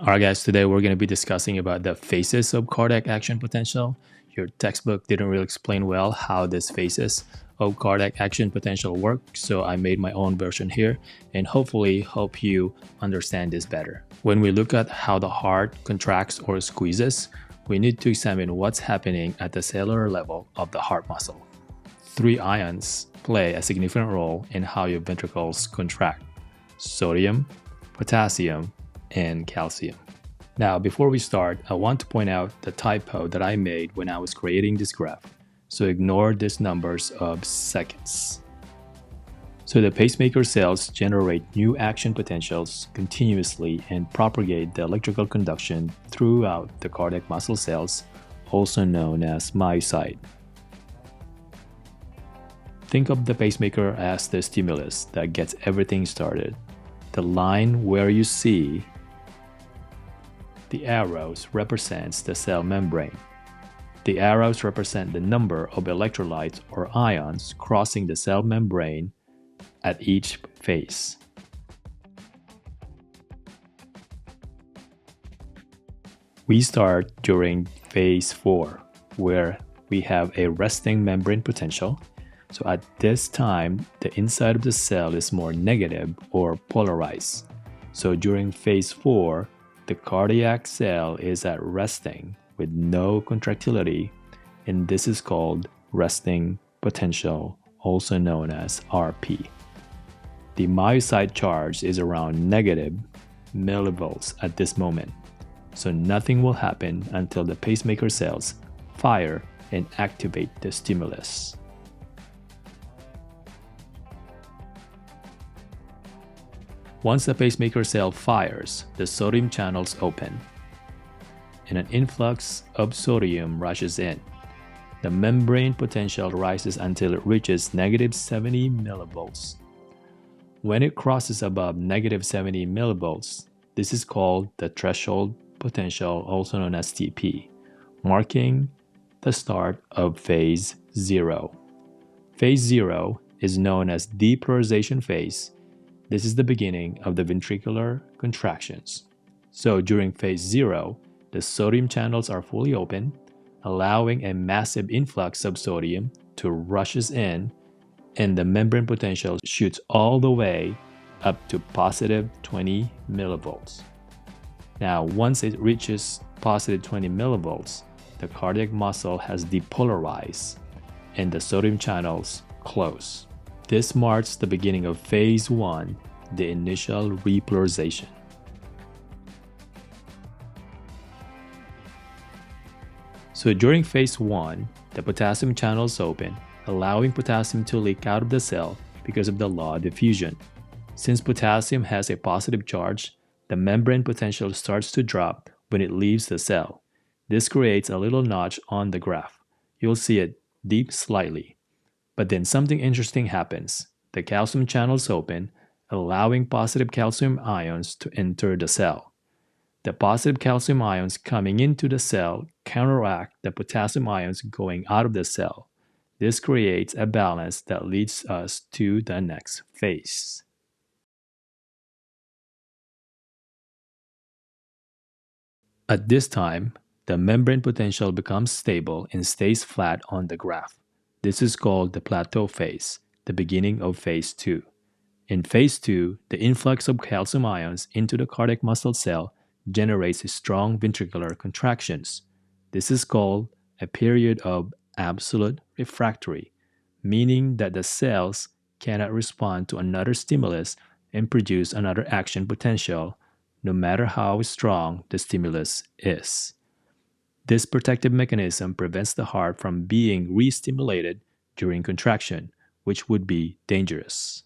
Alright guys, today we're going to be discussing about the phases of cardiac action potential. Your textbook didn't really explain well how these phases of cardiac action potential work, so I made my own version here and hopefully help you understand this better. When we look at how the heart contracts or squeezes, we need to examine what's happening at the cellular level of the heart muscle. Three ions play a significant role in how your ventricles contract: sodium, potassium, and calcium. Now, before we start, I want to point out the typo that I made when I was creating this graph, so ignore these numbers of seconds. So the pacemaker cells generate new action potentials continuously and propagate the electrical conduction throughout the cardiac muscle cells, also known as myocyte. Think of the pacemaker as the stimulus that gets everything started. The line where you see the arrows represents the cell membrane. The arrows represent the number of electrolytes or ions crossing the cell membrane at each phase. We start during phase 4, where we have a resting membrane potential. So at this time, the inside of the cell is more negative or polarized. So during phase 4, the cardiac cell is at resting with no contractility, and this is called resting potential, also known as RP. The myocyte charge is around negative millivolts at this moment, so nothing will happen until the pacemaker cells fire and activate the stimulus. Once the pacemaker cell fires, the sodium channels open, and an influx of sodium rushes in. The membrane potential rises until it reaches negative 70 millivolts. When it crosses above negative 70 millivolts, this is called the threshold potential, also known as TP, marking the start of phase 0. Phase 0 is known as depolarization phase. This is the beginning of the ventricular contractions. So during phase 0, the sodium channels are fully open, allowing a massive influx of sodium to rushes in, and the membrane potential shoots all the way up to positive 20 millivolts. Now, once it reaches positive 20 millivolts, the cardiac muscle has depolarized and the sodium channels close. This marks the beginning of phase 1, the initial repolarization. So during phase 1, the potassium channels open, allowing potassium to leak out of the cell because of the law of diffusion. Since potassium has a positive charge, the membrane potential starts to drop when it leaves the cell. This creates a little notch on the graph. You'll see it deep slightly. But then something interesting happens. The calcium channels open, allowing positive calcium ions to enter the cell. The positive calcium ions coming into the cell counteract the potassium ions going out of the cell. This creates a balance that leads us to the next phase. At this time, the membrane potential becomes stable and stays flat on the graph. This is called the plateau phase, the beginning of phase 2. In phase 2, the influx of calcium ions into the cardiac muscle cell generates strong ventricular contractions. This is called a period of absolute refractory, meaning that the cells cannot respond to another stimulus and produce another action potential, no matter how strong the stimulus is. This protective mechanism prevents the heart from being re-stimulated during contraction, which would be dangerous.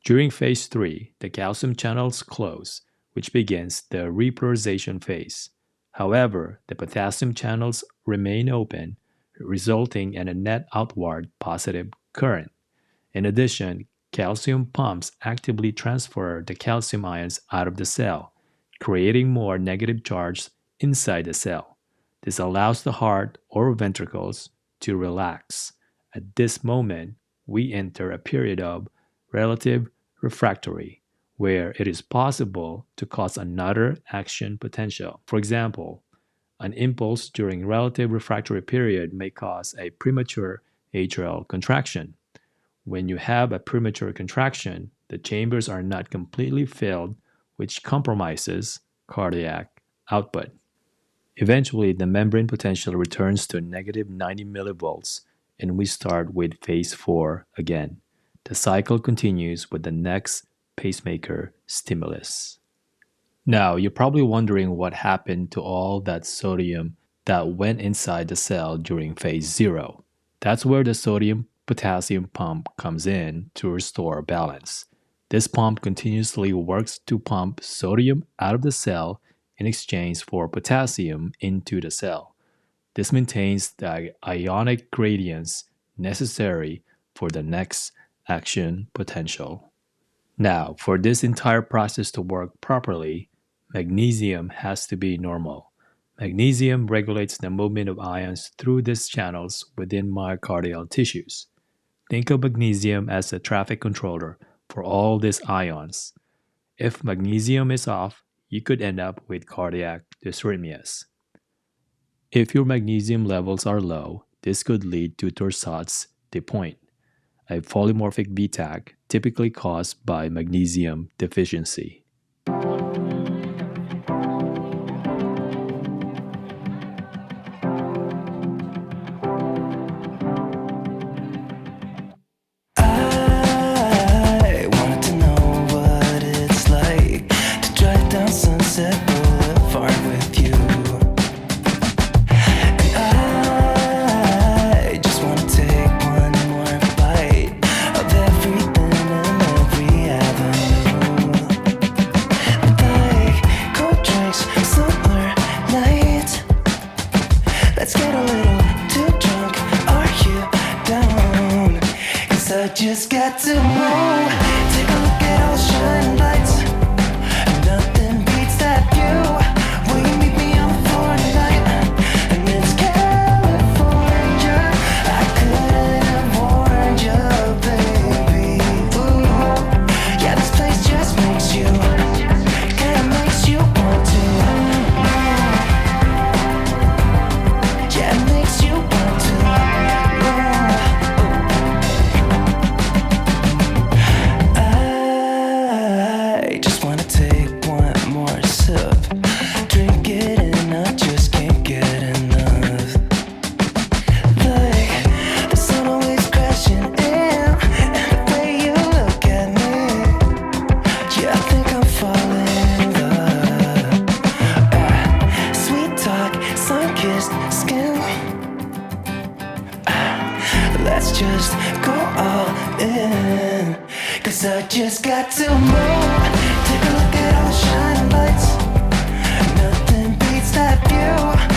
During phase 3, the calcium channels close, which begins the repolarization phase. However, the potassium channels remain open, resulting in a net outward positive current. In addition, calcium pumps actively transfer the calcium ions out of the cell, creating more negative charge inside the cell. This allows the heart or ventricles to relax. At this moment, we enter a period of relative refractory, where it is possible to cause another action potential. For example, an impulse during relative refractory period may cause a premature atrial contraction. When you have a premature contraction, the chambers are not completely filled, which compromises cardiac output. Eventually, the membrane potential returns to negative 90 millivolts, and we start with phase 4 again. The cycle continues with the next pacemaker stimulus. Now, you're probably wondering what happened to all that sodium that went inside the cell during phase 0. That's where the sodium potassium pump comes in to restore balance. This pump continuously works to pump sodium out of the cell in exchange for potassium into the cell. This maintains the ionic gradients necessary for the next action potential. Now, for this entire process to work properly, magnesium has to be normal. Magnesium regulates the movement of ions through these channels within myocardial tissues. Think of magnesium as a traffic controller for all these ions. If magnesium is off, you could end up with cardiac dysrhythmias. If your magnesium levels are low, this could lead to torsades de pointe, a polymorphic VTAC typically caused by magnesium deficiency. Just got to move. Take a look at all the shining lights. Nothing beats that view. Will you meet me on the floor tonight? And it's California. I couldn't have warned you, baby. Ooh. Yeah, this place just makes you, kinda makes you want to. Yeah, it makes you want to. Let's just go all in, 'cause I just got to move. Take a look at all the shining lights. Nothing beats that view.